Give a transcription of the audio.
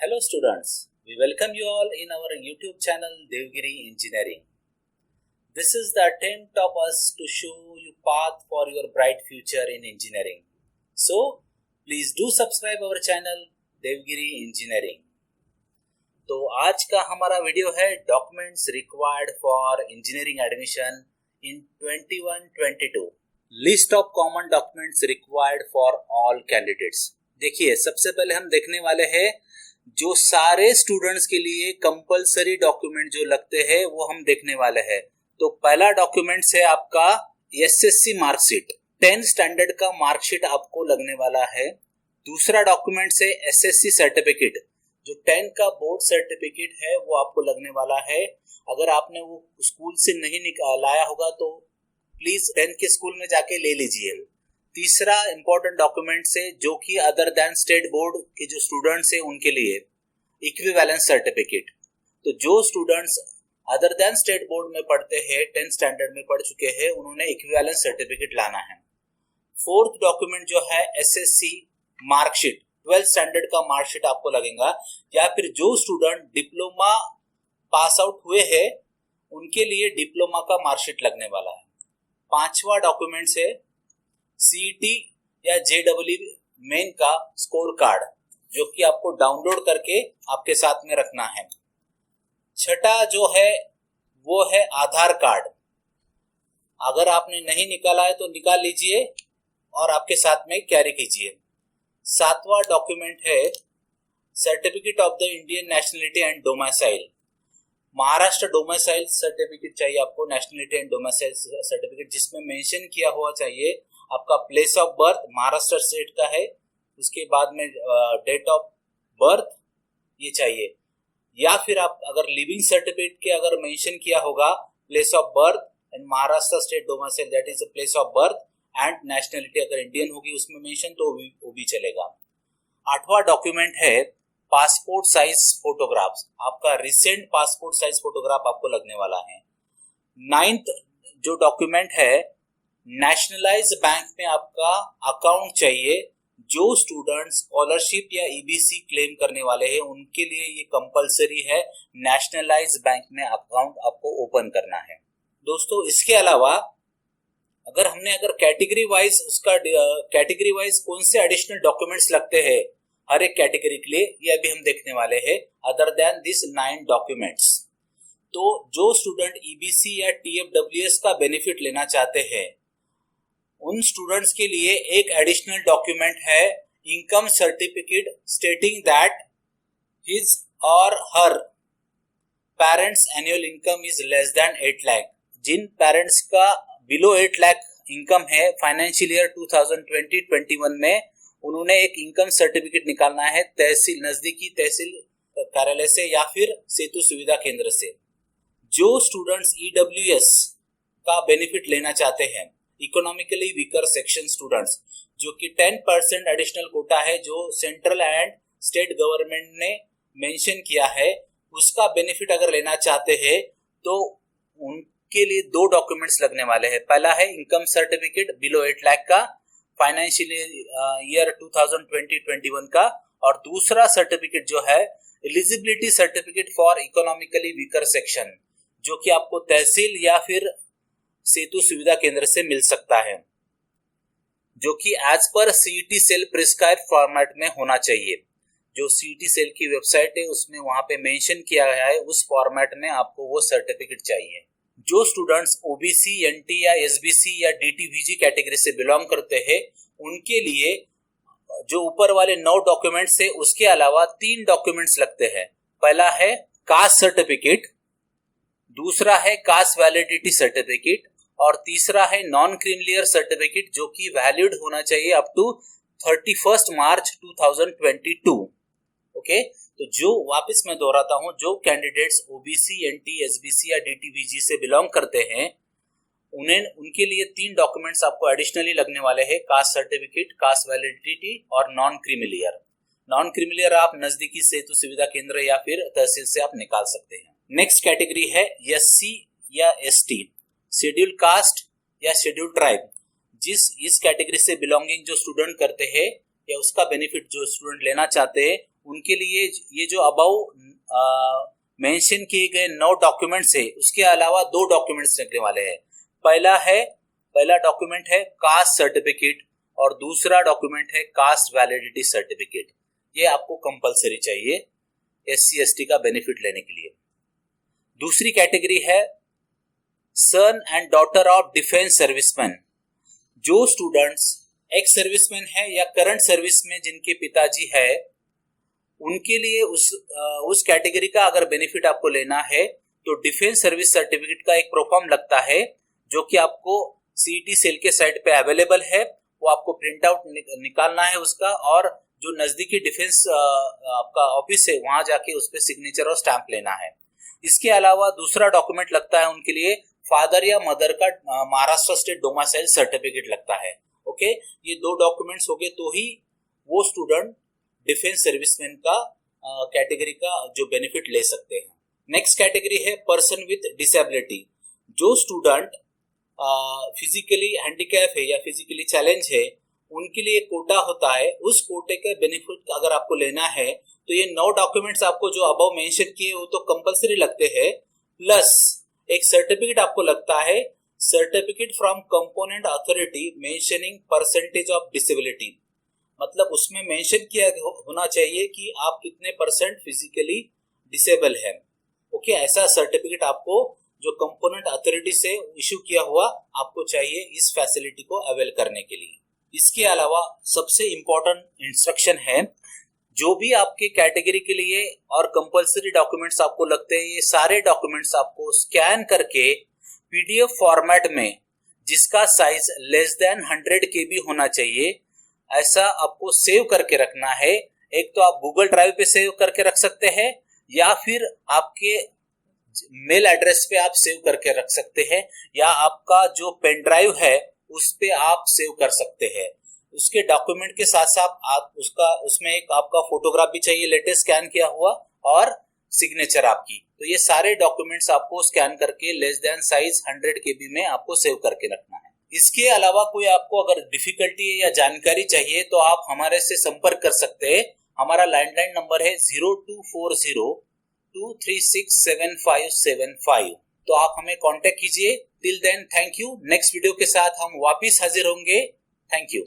Hello students, we welcome you all in our YouTube channel Devgiri Engineering. This is the attempt of us to show you path for your bright future in engineering. So, please do subscribe our channel Devgiri Engineering. तो आज का हमारा video है documents required for engineering admission in 21-22. List of common documents required for all candidates. देखिए, सबसे पहले हम देखने वाले हैं जो सारे स्टूडेंट्स के लिए कंपलसरी डॉक्यूमेंट जो लगते हैं वो हम देखने वाले हैं. तो पहला डॉक्यूमेंट है आपका एसएससी मार्कशीट. 10 स्टैंडर्ड का मार्कशीट आपको लगने वाला है. दूसरा डॉक्यूमेंट है एसएससी सर्टिफिकेट. जो 10 का बोर्ड सर्टिफिकेट है वो आपको लगने वाला है. अगर आपने वो स्कूल से नहीं लाया होगा तो प्लीज 10 के स्कूल में जाके ले लीजिए. तीसरा इंपॉर्टेंट डॉक्यूमेंट है जो कि अदर देन स्टेट बोर्ड के जो स्टूडेंट्स हैं उनके लिए इक्विवेलेंस सर्टिफिकेट. तो जो students other than state board में पढ़ते हैं, 10 स्टैंडर्ड में पढ़ चुके हैं, उन्होंने इक्विवेलेंस सर्टिफिकेट लाना है. फोर्थ डॉक्यूमेंट जो है एसएससी मार्कशीट, 12 स्टैंडर्ड का मार्कशीट आपको लगेगा. या फिर जो स्टूडेंट डिप्लोमा पास आउट हुए हैं उनके लिए डिप्लोमा का मार्कशीट लगने वाला है. पांचवा डॉक्यूमेंट है सीईटी या जेडब्ल्यू मेन का स्कोर कार्ड जो कि आपको डाउनलोड करके आपके साथ में रखना है. छठा जो है वो है आधार कार्ड. अगर आपने नहीं निकाला है तो निकाल लीजिए और आपके साथ में कैरी कीजिए. सातवां डॉक्यूमेंट है certificate of the Indian nationality and domicile. Maharashtra domicile certificate चाहिए आपको, नेशनलिटी एंड डोमिसाइल सर्टिफिकेट, जिसमें मेंशन किया हुआ चाहिए आपका place of birth Maharashtra state का है, उसके बाद में डेट ऑफ बर्थ ये चाहिए. या फिर आप अगर लिविंग सर्टिफिकेट के अगर मेंशन किया होगा place of birth and Maharashtra state domicile that is place of birth and nationality अगर इंडियन होगी उसमें मेंशन तो वो भी चलेगा. आठवां डॉक्यूमेंट है पासपोर्ट साइज फोटोग्राफ्स. आपका रिसेंट पासपोर्ट साइज फोटोग्राफ आपको लगने वाला है. 9th जो डॉक्यूमेंट है नेशनलाइज बैंक में आपका अकाउंट चाहिए. जो स्टूडेंट्स स्कॉलरशिप या ईबीसी क्लेम करने वाले हैं उनके लिए ये कंपलसरी है, नेशनलाइज बैंक में अकाउंट आपको ओपन करना है. दोस्तों, इसके अलावा अगर कैटेगरी वाइज कैटेगरी वाइज कौन से एडिशनल डॉक्यूमेंट्स लगते हैं हर एक कैटेगरी के लिए, ये अभी हम देखने वाले हैं अदर देन दिस 9 डॉक्यूमेंट्स. तो जो स्टूडेंट ईबीसी या टीएफडब्ल्यूएस का बेनिफिट लेना चाहते हैं उन स्टूडेंट्स के लिए एक एडिशनल डॉक्यूमेंट है income certificate stating that his और her parents annual income is less than 8 lakh. जिन पेरेंट्स का बिलो 8 लाख इनकम है फाइनेंशियल ईयर 2020-21 में, उन्होंने एक इनकम सर्टिफिकेट निकालना है तहसील, नजदीकी तहसील कार्यालय से या फिर सेतु सुविधा केंद्र से. जो स्टूडेंट्स ईडब्ल्यूएस का बेनिफिट लेना चाहते हैं, इकोनॉमिकली वीकर सेक्शन स्टूडेंट्स, जो कि 10% एडिशनल कोटा है जो सेंट्रल एंड स्टेट गवर्नमेंट ने मेंशन किया है, उसका बेनिफिट अगर लेना चाहते हैं तो उनके लिए 2 डॉक्यूमेंट्स लगने वाले हैं. पहला है इनकम सर्टिफिकेट बिलो 8 लाख का फाइनेंशियल ईयर 2020-21 का, और दूसरा सर्टिफिकेट जो है eligibility certificate for economically weaker section, जो कि आपको तहसील या फिर सेतु सुविधा केंद्र से मिल सकता है, जो कि as per CET cell prescribe format में होना चाहिए. जो सीईटी सेल की वेबसाइट है उसमें वहां पे मेंशन किया गया है, उस फॉर्मेट में आपको वो सर्टिफिकेट चाहिए. जो स्टूडेंट्स ओबीसी, एनटी या एसबीसी या डीटीवीजी कैटेगरी से बिलोंग करते हैं उनके लिए जो ऊपर वाले 9 डॉक्यूमेंट्स है उसके अलावा 3 डॉक्यूमेंट्स लगते हैं. पहला है कास्ट सर्टिफिकेट, दूसरा है कास्ट वैलिडिटी सर्टिफिकेट, और तीसरा है नॉन क्रीमिलियर सर्टिफिकेट जो कि वैलिड होना चाहिए अप टू 31 मार्च 2022. ओके, तो जो वापस मैं दोहराता हूं, जो कैंडिडेट्स ओबीसी, एनटी, एसबीसी या डीटीवीजी से बिलोंग करते हैं उनके लिए 3 डॉक्यूमेंट्स आपको एडिशनली लगने वाले हैं, कास्ट सर्टिफिकेट, कास्ट वैलिडिटी और नॉन क्रीमिलियर. नॉन क्रीमिलियर आप नजदीकी सेतु सुविधा केंद्र या फिर तहसील से आप निकाल सकते हैं. नेक्स्ट कैटेगरी है एससी या एसटी, शेड्यूल कास्ट या शेड्यूल ट्राइब. इस कैटेगरी से बिलोंगिंग जो स्टूडेंट करते हैं या उसका बेनिफिट जो स्टूडेंट लेना चाहते हैं उनके लिए ये जो अबाउ मेंशन किए गए 9 डॉक्यूमेंट्स है, उसके अलावा 2 डॉक्यूमेंट्स लगने वाले हैं। पहला डॉक्यूमेंट है कास्ट सर्टिफिकेट और दूसरा डॉक्यूमेंट है कास्ट वैलिडिटी सर्टिफिकेट। ये आपको कंपलसरी चाहिए SC ST का बेनिफिट लेने के लिए। दूसरी कैटेगरी है son and daughter of defence serviceman. जो स्टूडेंट्स एक्स सर्विसमैन है या करंट सर्विस में जिनके पिताजी है, उनके लिए उस कैटेगरी का अगर बेनिफिट आपको लेना है तो डिफेंस सर्विस सर्टिफिकेट का एक प्रोफॉर्म लगता है, जो कि आपको CET सेल के साइट पे अवेलेबल है। वो आपको प्रिंट आउट निकालना है उसका, और जो नजदीकी डिफेंस आपका ऑफिस है वहां जाके उस पर सिग्नेचर और स्टैंप लेना है। इसके अलावा दूसरा डॉक्यूमेंट लगता है उनके लिए फादर या मदर का महाराष्ट्र स्टेट डोमिसाइल सर्टिफिकेट लगता है। ओके, ये 2 डॉक्यूमेंट्स हो गए तो ही वो स्टूडेंट डिफेंस सर्विसमैन का कैटेगरी का जो बेनिफिट ले सकते हैं। नेक्स्ट कैटेगरी है पर्सन विथ डिसेबिलिटी। जो स्टूडेंट फिजिकली हैंडीकैप है या फिजिकली चैलेंज है, उनके लिए कोटा होता है। उस कोटे का बेनिफिट अगर आपको लेना है तो ये 9 डॉक्यूमेंट्स आपको जो अबव मेंशन किए वो तो कंपलसरी लगते हैं, प्लस एक सर्टिफिकेट आपको लगता है, certificate from component authority mentioning percentage of disability. मतलब उसमें मेंशन किया होना चाहिए कि आप कितने परसेंट फिजिकली डिसेबल है। ओके, ऐसा सर्टिफिकेट आपको जो कंपोनेंट अथॉरिटी से इशू किया हुआ आपको चाहिए इस फैसिलिटी को अवेल करने के लिए। इसके अलावा सबसे इंपॉर्टेंट इंस्ट्रक्शन है, जो भी आपके कैटेगरी के लिए और कंपलसरी डॉक्यूमेंट्स आपको लगते हैं, ये सारे डॉक्यूमेंट्स आपको स्कैन करके PDF फॉर्मेट में, जिसका साइज लेस देन 100 KB होना चाहिए, ऐसा आपको सेव करके रखना है। एक तो आप गूगल ड्राइव पे सेव करके रख सकते हैं या फिर आपके मेल एड्रेस पे आप सेव करके रख सकते हैं, या आपका जो पेन ड्राइव है उस पे आप सेव कर सकते हैं। उसके डॉक्यूमेंट के साथ साथ आप उसमें एक आपका फोटोग्राफ भी चाहिए लेटेस्ट स्कैन किया हुआ, और सिग्नेचर आपकी। तो ये सारे डॉक्यूमेंट्स आपको स्कैन करके लेस देन साइज 100 KB में आपको सेव करके रखना है। इसके अलावा कोई आपको अगर डिफिकल्टी है या जानकारी चाहिए तो आप हमारे से संपर्क कर सकते हैं। हमारा लैंडलाइन नंबर है 024023675575। तो आप हमें कांटेक्ट कीजिए। Till then thank you. Next video के साथ हम वापिस हाजिर होंगे। Thank you.